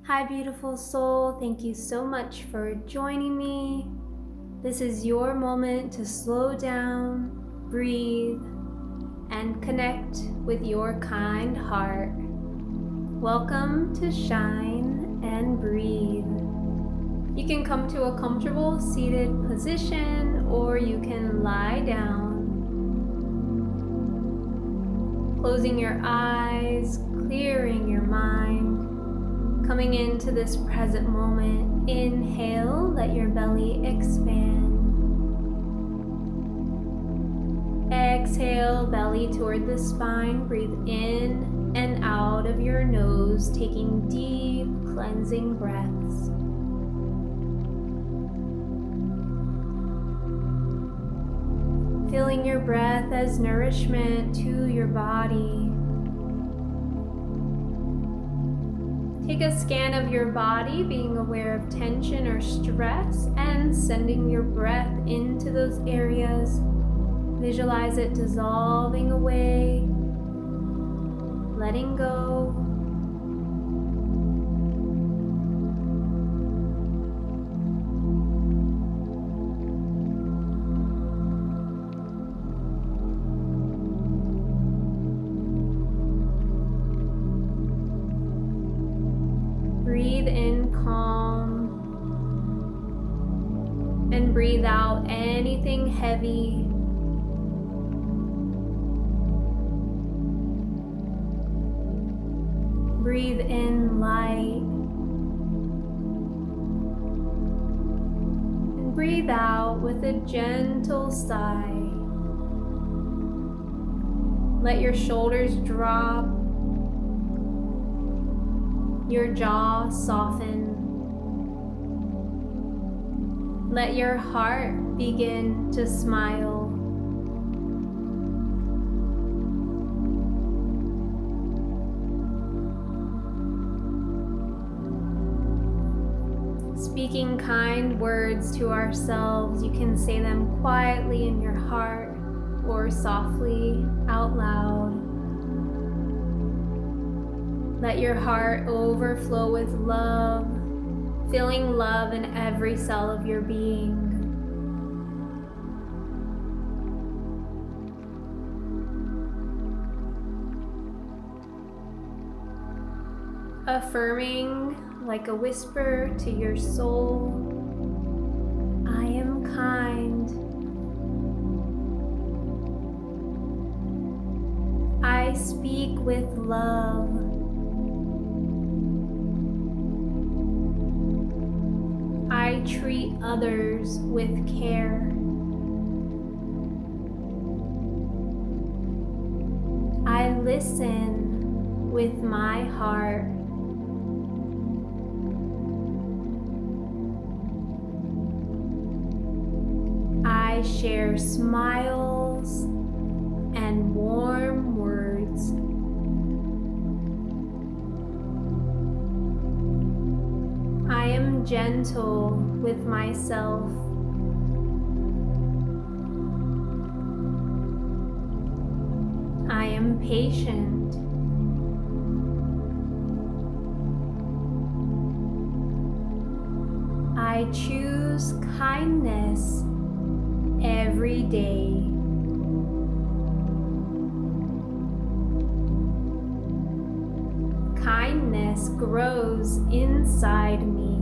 Hi, beautiful soul. Thank you so much for joining me. This is your moment to slow down, breathe, and connect with your kind heart. Welcome to Shine and Breathe. You can come to a comfortable seated position or you can lie down. Closing your eyes, clearing your mind. Coming into this present moment, inhale, let your belly expand. Exhale, belly toward the spine. Breathe in and out of your nose, taking deep, cleansing breaths. Feeling your breath as nourishment to your body. Take a scan of your body, being aware of tension or stress, and sending your breath into those areas. Visualize it dissolving away, letting go. Breathe in calm and breathe out anything heavy. Breathe in light and breathe out with a gentle sigh. Let your shoulders drop. Your jaw soften. Let your heart begin to smile. Speaking kind words to ourselves, you can say them quietly in your heart or softly out loud. Let your heart overflow with love, feeling love in every cell of your being. Affirming like a whisper to your soul, I am kind. I speak with love. I treat others with care. I listen with my heart. I share smiles and warm words. I am gentle with myself. I am patient. I choose kindness every day. Kindness grows inside me.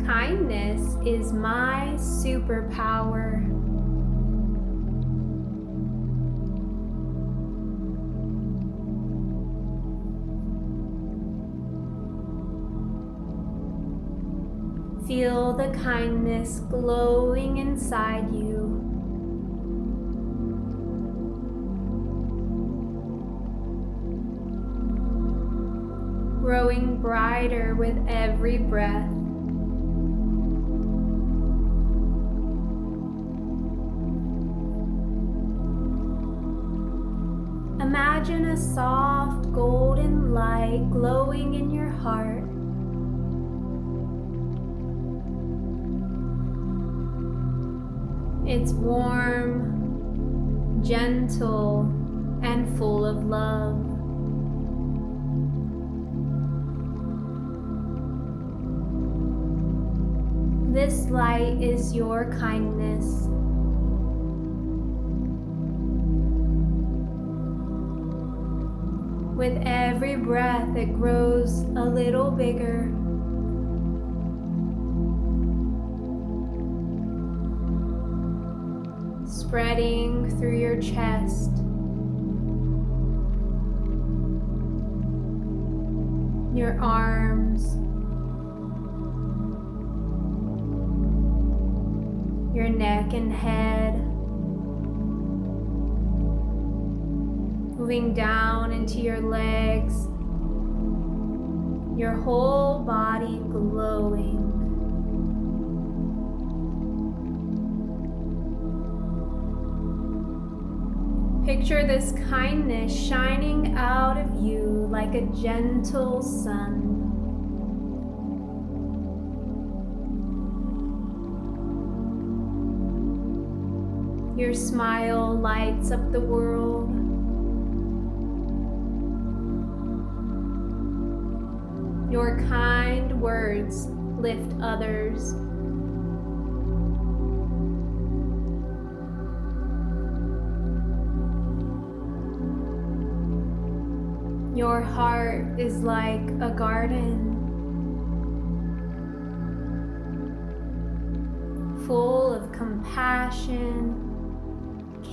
Kindness is my superpower. Feel the kindness glowing inside you. Growing brighter with every breath. Imagine a soft golden light glowing in your heart. It's warm, gentle, and full of love. This light is your kindness. With every breath, it grows a little bigger. Spreading through your chest, your arms, your neck and head, moving down into your legs, your whole body glowing. Picture this kindness shining out of you like a gentle sun. Your smile lights up the world. Your kind words lift others. Your heart is like a garden, full of compassion,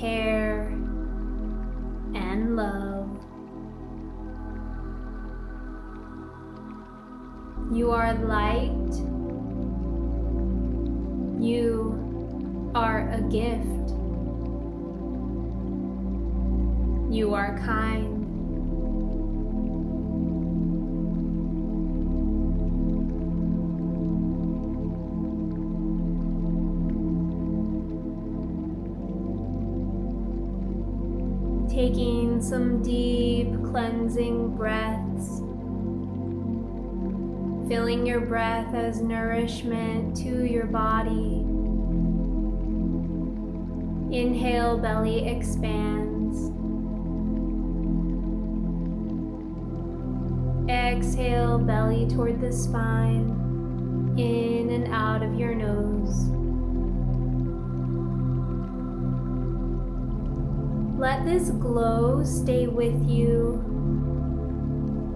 care, and love. You are light. You are a gift. You are kind. Taking some deep cleansing breaths, filling your breath as nourishment to your body. Inhale, belly expands. Exhale, belly toward the spine, in and out of your nose. Let this glow stay with you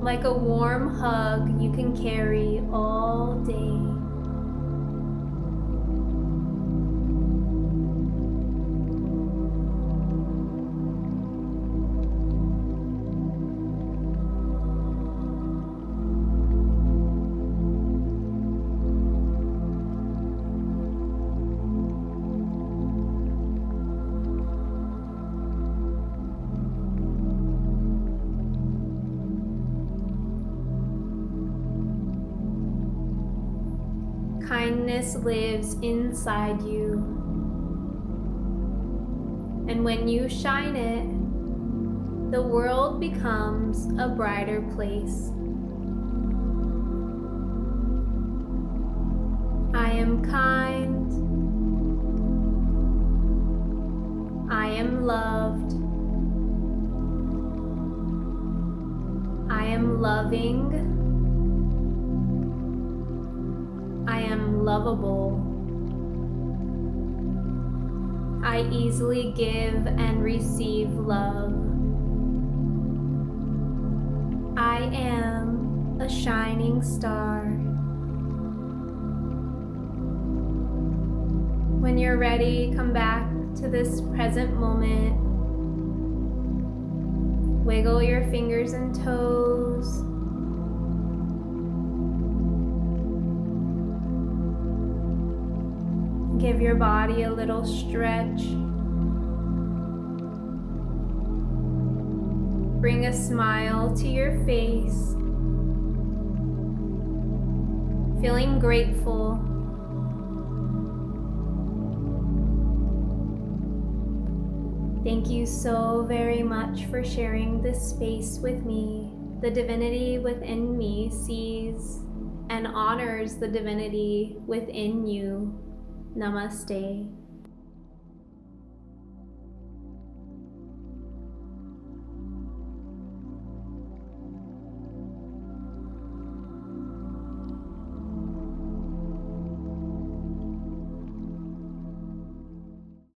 like a warm hug you can carry all day. Kindness lives inside you, and when you shine it, the world becomes a brighter place. I am kind. I am loved. I am loving. I am lovable. I easily give and receive love. I am a shining star. When you're ready, come back to this present moment. Wiggle your fingers and toes. Give your body a little stretch. Bring a smile to your face. Feeling grateful. Thank you so very much for sharing this space with me. The divinity within me sees and honors the divinity within you. Namaste.